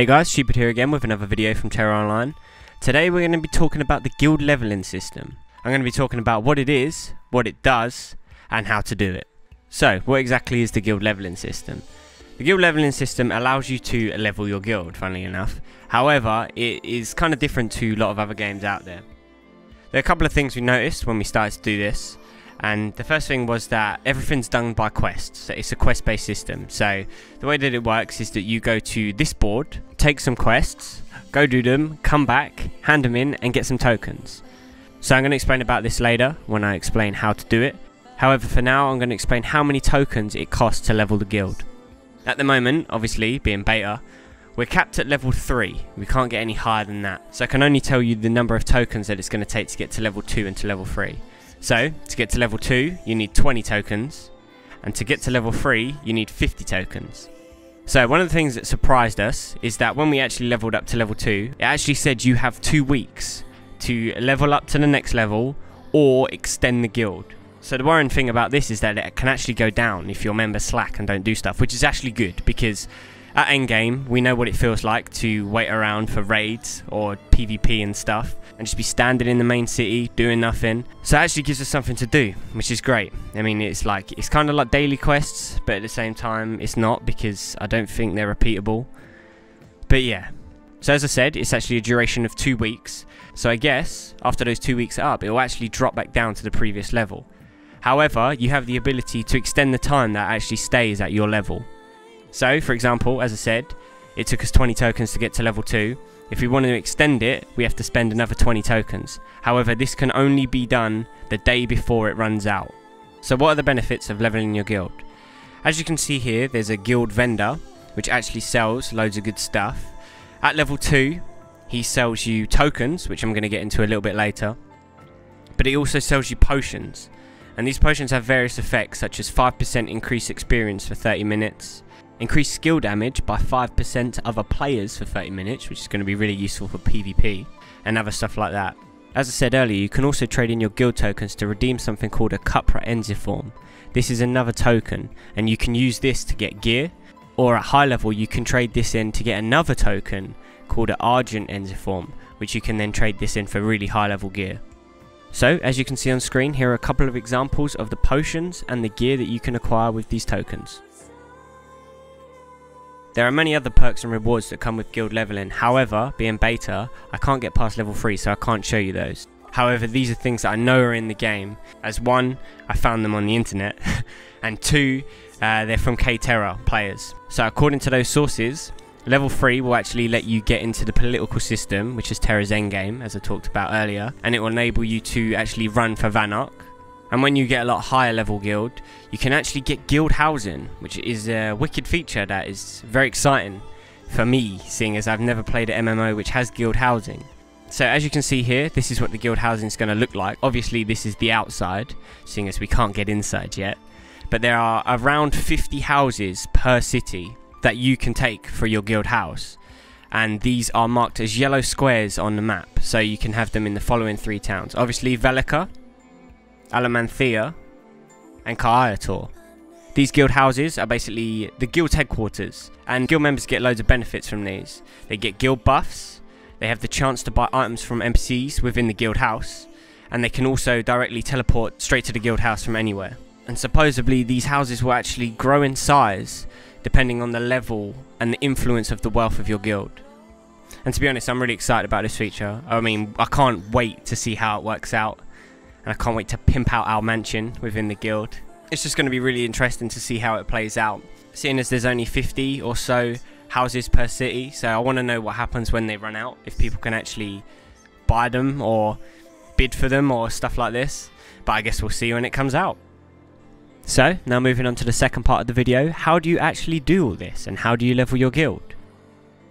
Hey guys, Sheephead here again with another video from Tera Online. Today we're going to be talking about the guild leveling system. I'm going to be talking about what it is, what it does, and how to do it. So, what exactly is the guild leveling system? The guild leveling system allows you to level your guild, funnily enough. However, it is kind of different to a lot of other games out there. There are a couple of things we noticed when we started to do this. And the first thing was that everything's done by quests. So it's a quest-based system. So the way that it works is that you go to this board, take some quests, go do them, come back, hand them in, and get some tokens. So I'm going to explain about this later when I explain how to do it. However, for now, I'm going to explain how many tokens it costs to level the guild. At the moment, obviously, being beta, we're capped at level 3. We can't get any higher than that. So I can only tell you the number of tokens that it's going to take to get to level 2 and to level 3. So, to get to level 2, you need 20 tokens, and to get to level 3, you need 50 tokens. So, one of the things that surprised us is that when we actually leveled up to level 2, it actually said you have 2 weeks to level up to the next level, or extend the guild. So the worrying thing about this is that it can actually go down if your members slack and don't do stuff, which is actually good, because at endgame, we know what it feels like to wait around for raids or PvP and stuff and just be standing in the main city doing nothing. So it actually gives us something to do, which is great. I mean, it's kind of like daily quests, but at the same time, it's not, because I don't think they're repeatable. But yeah. So as I said, it's actually a duration of 2 weeks. So I guess after those 2 weeks are up, it will actually drop back down to the previous level. However, you have the ability to extend the time that actually stays at your level. So, for example, as I said, it took us 20 tokens to get to level 2. If we want to extend it, we have to spend another 20 tokens. However, this can only be done the day before it runs out. So what are the benefits of leveling your guild? As you can see here, there's a guild vendor, which actually sells loads of good stuff. At level 2, he sells you tokens, which I'm going to get into a little bit later. But he also sells you potions. And these potions have various effects, such as 5% increased experience for 30 minutes, increase skill damage by 5% to other players for 30 minutes, which is going to be really useful for PvP, and other stuff like that. As I said earlier, you can also trade in your guild tokens to redeem something called a Cupra Enziform. This is another token, and you can use this to get gear, or at high level you can trade this in to get another token called an Argent Enziform, which you can then trade this in for really high level gear. So, as you can see on screen, here are a couple of examples of the potions and the gear that you can acquire with these tokens. There are many other perks and rewards that come with guild leveling. However, being beta, I can't get past level 3, so I can't show you those. However, these are things that I know are in the game, as 1, I found them on the internet, and 2, they're from Tera players. So according to those sources, level 3 will actually let you get into the political system, which is Tera's endgame, as I talked about earlier, and it will enable you to actually run for Vanarch. And when you get a lot higher level guild, you can actually get guild housing, which is a wicked feature that is very exciting for me, seeing as I've never played an MMO which has guild housing. So as you can see here, this is what the guild housing is going to look like. Obviously this is the outside, seeing as we can't get inside yet. But there are around 50 houses per city that you can take for your guild house. And these are marked as yellow squares on the map, so you can have them in the following 3 towns. Obviously Velica, Alamanthea, and Kaayator. These guild houses are basically the guild's headquarters, and guild members get loads of benefits from these. They get guild buffs, they have the chance to buy items from NPCs within the guild house, and they can also directly teleport straight to the guild house from anywhere. And supposedly these houses will actually grow in size depending on the level and the influence of the wealth of your guild. And to be honest, I'm really excited about this feature. I mean, I can't wait to see how it works out. And I can't wait to pimp out our mansion within the guild. It's just going to be really interesting to see how it plays out, seeing as there's only 50 or so houses per city. So I want to know what happens when they run out, if people can actually buy them or bid for them or stuff like this. But I guess we'll see when it comes out. So now moving on to the second part of the video, how do you actually do all this and how do you level your guild?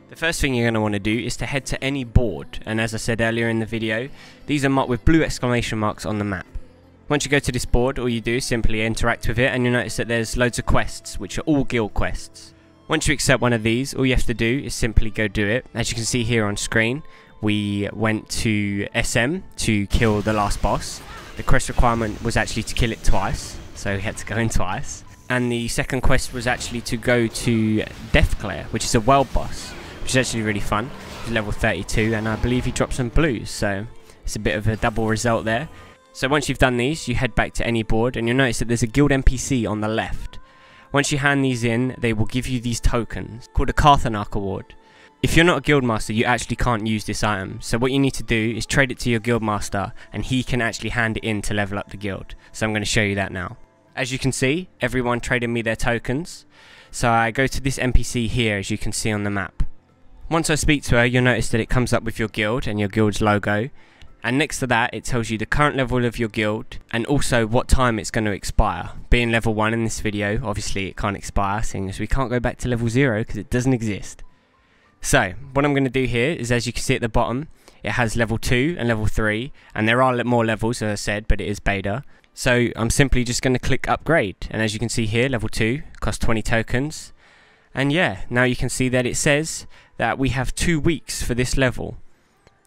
The first thing you're going to want to do is to head to any board, and as I said earlier in the video, these are marked with blue exclamation marks on the map. Once you go to this board, all you do is simply interact with it, and you'll notice that there's loads of quests, which are all guild quests. Once you accept one of these, all you have to do is simply go do it. As you can see here on screen, we went to SM to kill the last boss. The quest requirement was actually to kill it twice, so we had to go in twice. And the second quest was actually to go to Deathclair, which is a world boss, which is actually really fun. He's level 32, and I believe he drops some blues, so it's a bit of a double result there. So once you've done these, you head back to any board, and you'll notice that there's a guild NPC on the left. Once you hand these in, they will give you these tokens, called a Carthanarch Award. If you're not a guildmaster, you actually can't use this item, so what you need to do is trade it to your guildmaster, and he can actually hand it in to level up the guild. So I'm going to show you that now. As you can see, everyone traded me their tokens, so I go to this NPC here, as you can see on the map. Once I speak to her, you'll notice that it comes up with your guild and your guild's logo, and next to that it tells you the current level of your guild and also what time it's going to expire. Being level 1 in this video, obviously it can't expire, seeing as we can't go back to level 0 because it doesn't exist. So what I'm going to do here is, as you can see at the bottom, it has level 2 and level 3, and there are more levels, as I said, but it is beta. So I'm simply just going to click upgrade, and as you can see here, level 2 costs 20 tokens, and yeah, now you can see that it says that we have 2 weeks for this level.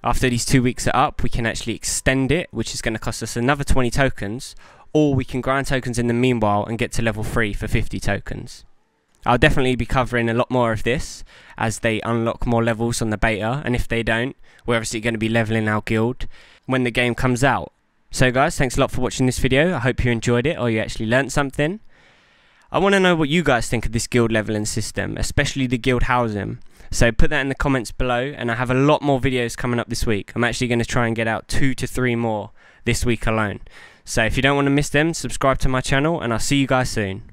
After these 2 weeks are up, we can actually extend it, which is going to cost us another 20 tokens, or we can grind tokens in the meanwhile and get to level 3 for 50 tokens. I'll definitely be covering a lot more of this as they unlock more levels on the beta, and if they don't, we're obviously going to be leveling our guild when the game comes out. So guys, thanks a lot for watching this video. I hope you enjoyed it or you actually learnt something. I want to know what you guys think of this guild leveling system, especially the guild housing. So put that in the comments below, and I have a lot more videos coming up this week. I'm actually going to try and get out 2 to 3 more this week alone. So if you don't want to miss them, subscribe to my channel, and I'll see you guys soon.